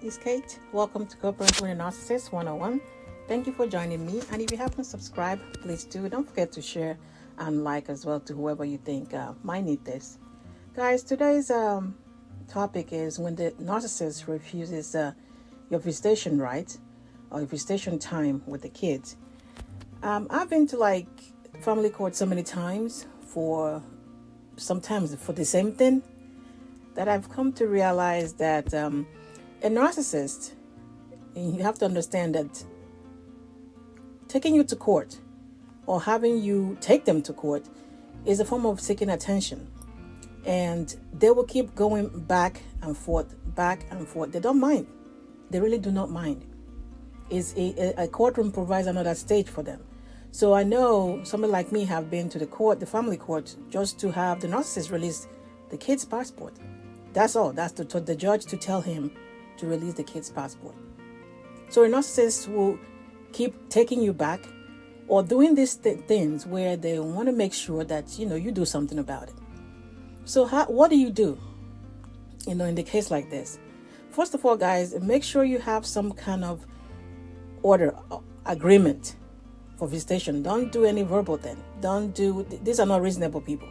This is Kate. Welcome to Covert with a Narcissist 101. Thank you for joining me. And if you haven't subscribed, please do. Don't forget to share and like as well to whoever you think might need this. Guys, today's topic is when the narcissist refuses your visitation right or your visitation time with the kids. I've been to family court so many times sometimes for the same thing, that I've come to realize that a narcissist, you have to understand that taking you to court or having you take them to court is a form of seeking attention. And they will keep going back and forth. They don't mind. They really do not mind. A courtroom provides another stage for them. So I know somebody like me have been to the family court, just to have the narcissist release the kid's passport. That's all. That's the judge to tell him to release the kid's passport. So a narcissist will keep taking you back or doing these things where they want to make sure that, you do something about it. So what do you do, in the case like this? First of all, guys, make sure you have some kind of order, agreement for visitation. Don't do any verbal thing. These are not reasonable people.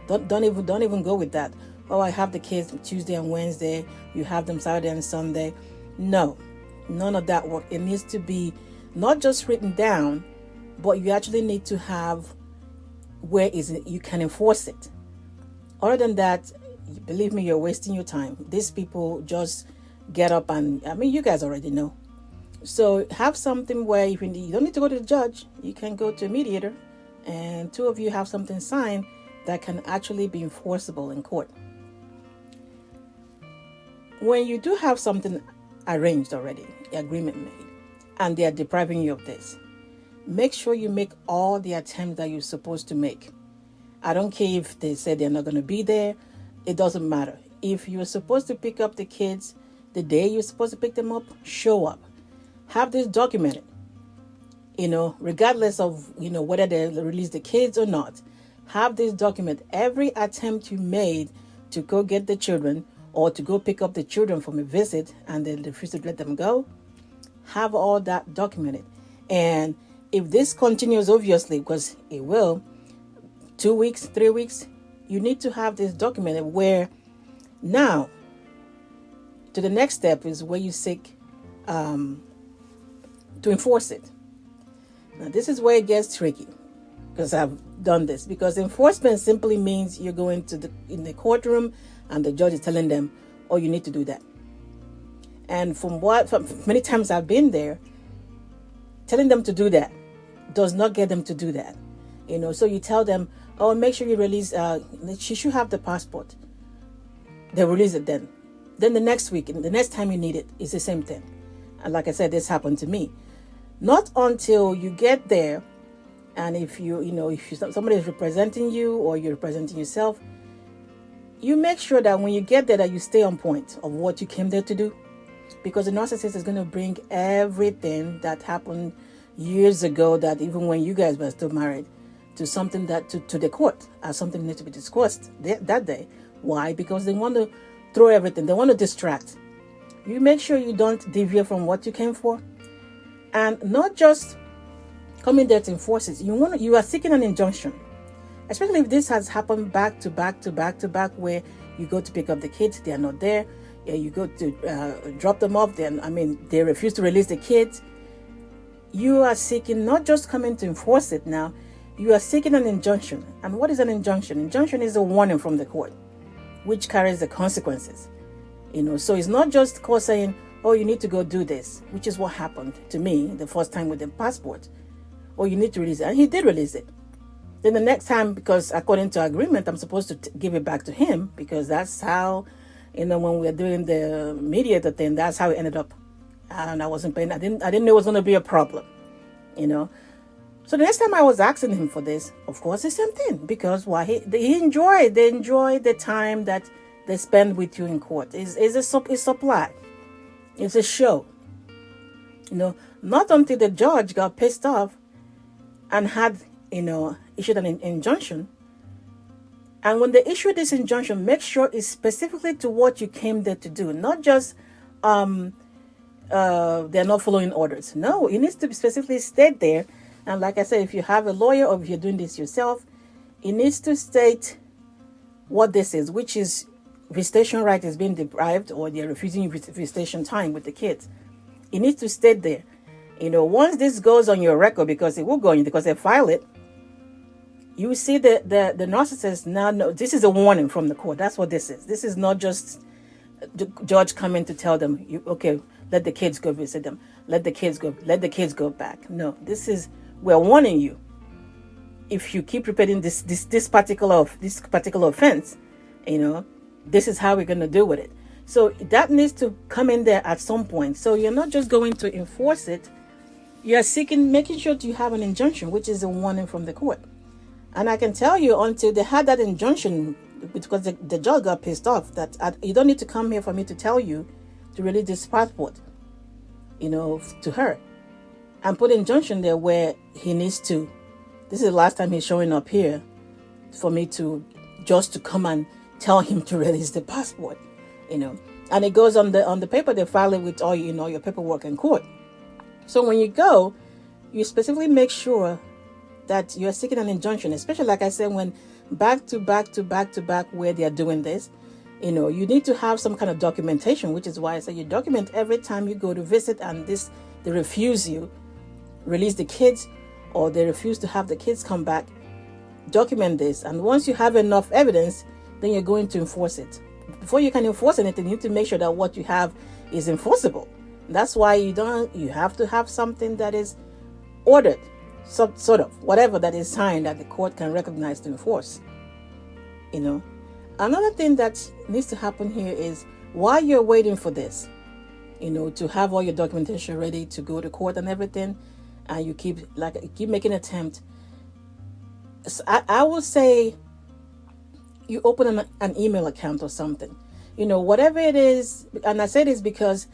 Don't even go with that. Oh, I have the kids Tuesday and Wednesday. You have them Saturday and Sunday. No, none of that work. It needs to be not just written down, but you actually need to have where you can enforce it. Other than that, believe me, you're wasting your time. These people just get up and, you guys already know. So have something where you don't need to go to the judge. You can go to a mediator, and two of you have something signed that can actually be enforceable in court. When you do have something arranged already, agreement made, and they are depriving you of this, make sure you make all the attempts that you're supposed to make. I don't care if they say they're not going to be there. It doesn't matter. If you're supposed to pick up the kids the day you're supposed to pick them up, show up. Have this documented, regardless of, whether they release the kids or not. Have this document. Every attempt you made to go get the children or to go pick up the children from a visit and they refuse to let them go, have all that documented. And if this continues, obviously, because it will, 2 weeks, 3 weeks, you need to have this documented where now to the next step is where you seek to enforce it. Now, this is where it gets tricky, because I've done this. Because enforcement simply means you're going in the courtroom and the judge is telling them, oh, you need to do that. And from many times I've been there, telling them to do that does not get them to do that. So you tell them, oh, make sure you release, she should have the passport. They release it then. Then the next week, the next time you need it, it's the same thing. And like I said, this happened to me. Not until you get there, and if somebody is representing you or you're representing yourself, you make sure that when you get there that you stay on point of what you came there to do. Because the narcissist is going to bring everything that happened years ago, that even when you guys were still married, to something to the court as something that needs to be discussed that day. Why? Because they want to throw everything. They want to distract. You make sure you don't deviate from what you came for. And not just coming there to enforce it. You are seeking an injunction. Especially if this has happened back to back, where you go to pick up the kids, they are not there. You go to drop them off, they refuse to release the kids. You are seeking, not just coming to enforce it now, you are seeking an injunction. And what is an injunction? Injunction is a warning from the court, which carries the consequences. So it's not just court saying, oh, you need to go do this, which is what happened to me the first time with the passport. Oh, you need to release it. And he did release it. Then the next time, because according to agreement, I'm supposed to give it back to him, because that's how, when we were doing the mediator thing, that's how it ended up. And I wasn't paying. I didn't know it was going to be a problem, So the next time I was asking him for this, of course, the same thing, because they enjoy the time that they spend with you in court. It's supply. It's a show. Not until the judge got pissed off and had, issued an injunction. And when they issue this injunction, make sure it's specifically to what you came there to do. Not just they're not following orders. No, it needs to be specifically state there. And like I said, if you have a lawyer or if you're doing this yourself, it needs to state what this is, which is visitation right is being deprived, or they're refusing visitation time with the kids. It needs to state there. Once this goes on your record, because it will go on, because they file it, you see the narcissist now know this is a warning from the court. That's what this is. This is not just the judge coming to tell them, okay, let the kids go visit them. Let the kids go back. No, we're warning you. If you keep repeating this particular offense, this is how we're going to deal with it. So that needs to come in there at some point. So you're not just going to enforce it. You're making sure you have an injunction, which is a warning from the court. And I can tell you, until they had that injunction, because the judge got pissed off, that you don't need to come here for me to tell you to release this passport, to her. And put an injunction there where he needs to. This is the last time he's showing up here for me to come and tell him to release the passport, And it goes on the paper. They file it with all your paperwork in court. So when you go, you specifically make sure that you're seeking an injunction, especially like I said, when back to back where they are doing this, you need to have some kind of documentation, which is why I say you document every time you go to visit and they refuse you, release the kids, or they refuse to have the kids come back. Document this, and once you have enough evidence, then you're going to enforce it. Before you can enforce anything, you need to make sure that what you have is enforceable. That's why you have to have something that is ordered, sort of, whatever that is signed that the court can recognize to enforce. Another thing that needs to happen here is, while you're waiting for this, to have all your documentation ready to go to court and everything, and you keep making an attempt, I will say you open an email account or something, whatever it is. And I say this because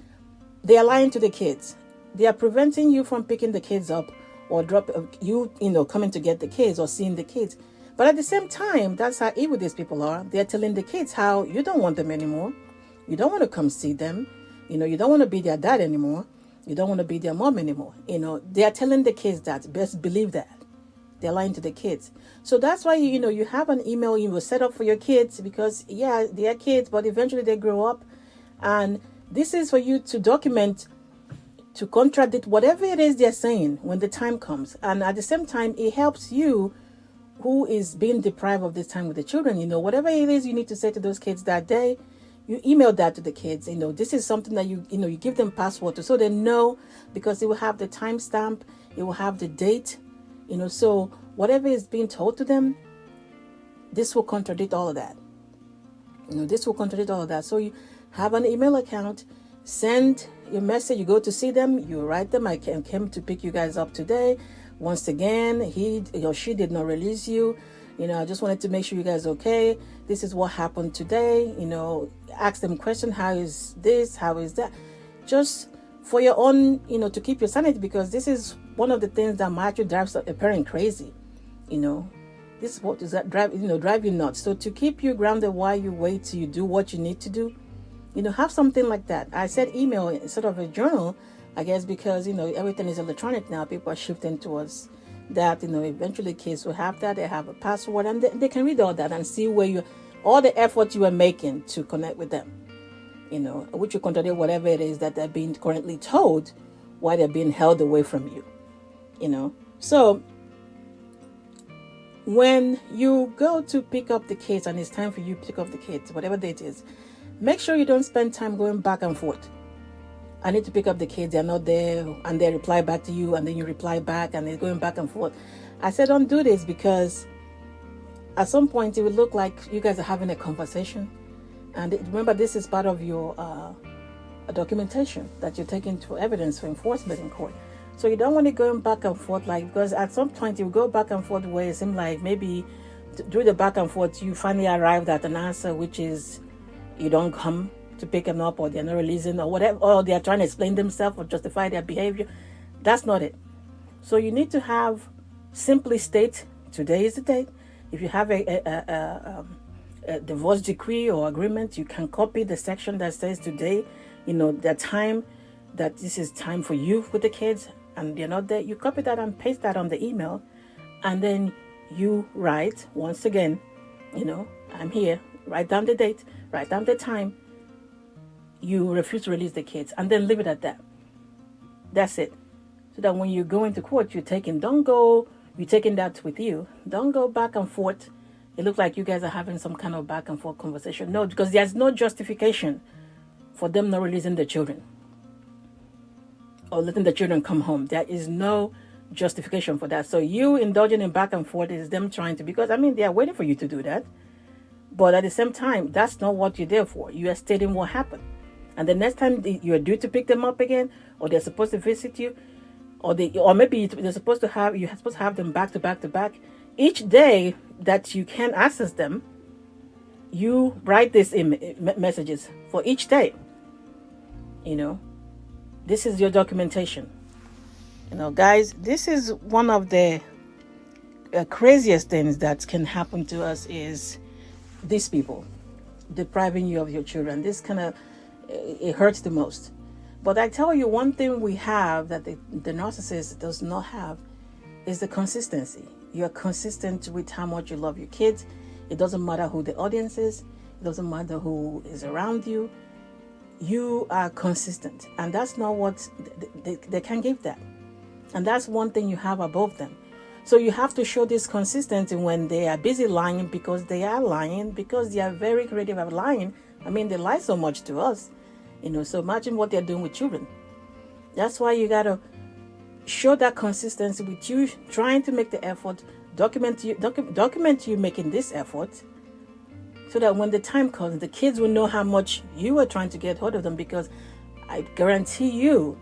they are lying to the kids. They are preventing you from picking the kids up or coming to get the kids or seeing the kids. But at the same time, that's how evil these people are. They're telling the kids how you don't want them anymore. You don't want to come see them. You don't want to be their dad anymore. You don't want to be their mom anymore. They are telling the kids that. Best believe that. They're lying to the kids. So that's why, you have an email you will set up for your kids, because, yeah, they are kids, but eventually they grow up. And this is for you to document, to contradict whatever it is they're saying when the time comes. And at the same time, it helps you, who is being deprived of this time with the children. Whatever it is you need to say to those kids that day, you email that to the kids. This is something that you give them password to, so they know, because it will have the timestamp, it will have the date. So whatever is being told to them, this will contradict all of that. This will contradict all of that. So you have an email account, send your message, you go to see them, you write them, I came to pick you guys up today. Once again, he or she did not release you. I just wanted to make sure you guys are okay. This is what happened today. Ask them question, how is this? How is that? Just for your own, to keep your sanity, because this is one of the things that might actually drive a parent crazy. This is what does that drive you nuts. So to keep you grounded while you wait till you do what you need to do, have something like that. I said email instead of a journal, I guess, because, everything is electronic now. People are shifting towards that. Eventually kids will have that. They have a password, and they can read all that and see where all the effort you are making to connect with them, which will contradict whatever it is that they're being currently told, why they're being held away from you. So when you go to pick up the kids and it's time for you to pick up the kids, whatever date is, make sure you don't spend time going back and forth. I need to pick up the kids, they're not there, and they reply back to you, and then you reply back, and they're going back and forth. I said don't do this, because at some point it will look like you guys are having a conversation. And remember, this is part of your documentation that you're taking to evidence for enforcement in court. So you don't want it going back and forth, because at some point you go back and forth where it seems like maybe during the back and forth you finally arrived at an answer, which is you don't come to pick them up, or they're not releasing, or whatever, or they're trying to explain themselves or justify their behavior. That's not it. So you need to simply state, today is the date. If you have a divorce decree or agreement, you can copy the section that says today, the time that this is time for you with the kids and you're not there, you copy that and paste that on the email, and then you write once again, I'm here, write down the date, write down the time, you refuse to release the kids, and then leave it at that. That's it. So that when you go into court, you're taking that with you. Don't go back and forth. It looks like you guys are having some kind of back and forth conversation. No, because there's no justification for them not releasing the children or letting the children come home. There is no justification for that. So you indulging in back and forth is them trying to, because they are waiting for you to do that. But at the same time, that's not what you're there for. You are stating what happened. And the next time you're due to pick them up again, or they're supposed to visit you, or maybe you're supposed to have them back to back to back. Each day that you can access them, you write these messages for each day. This is your documentation. Guys, this is one of the craziest things that can happen to us is these people depriving you of your children. This it hurts the most. But I tell you, one thing we have that the narcissist does not have is the consistency. You're consistent with how much you love your kids. It doesn't matter who the audience is. It doesn't matter who is around you. You are consistent. And that's not what they can't give that. And that's one thing you have above them. So you have to show this consistency when they are busy lying, because they are lying, because they are very creative at lying. They lie so much to us. So imagine what they're doing with children. That's why you got to show that consistency with you trying to make the effort, document you making this effort, so that when the time comes, the kids will know how much you are trying to get hold of them, because I guarantee you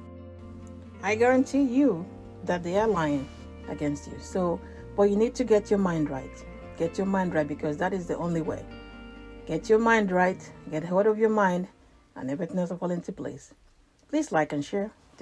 that they are lying against you. So, but you need to get your mind right. Get your mind right, because that is the only way. Get your mind right, get hold of your mind, and everything else will fall into place. Please like and share.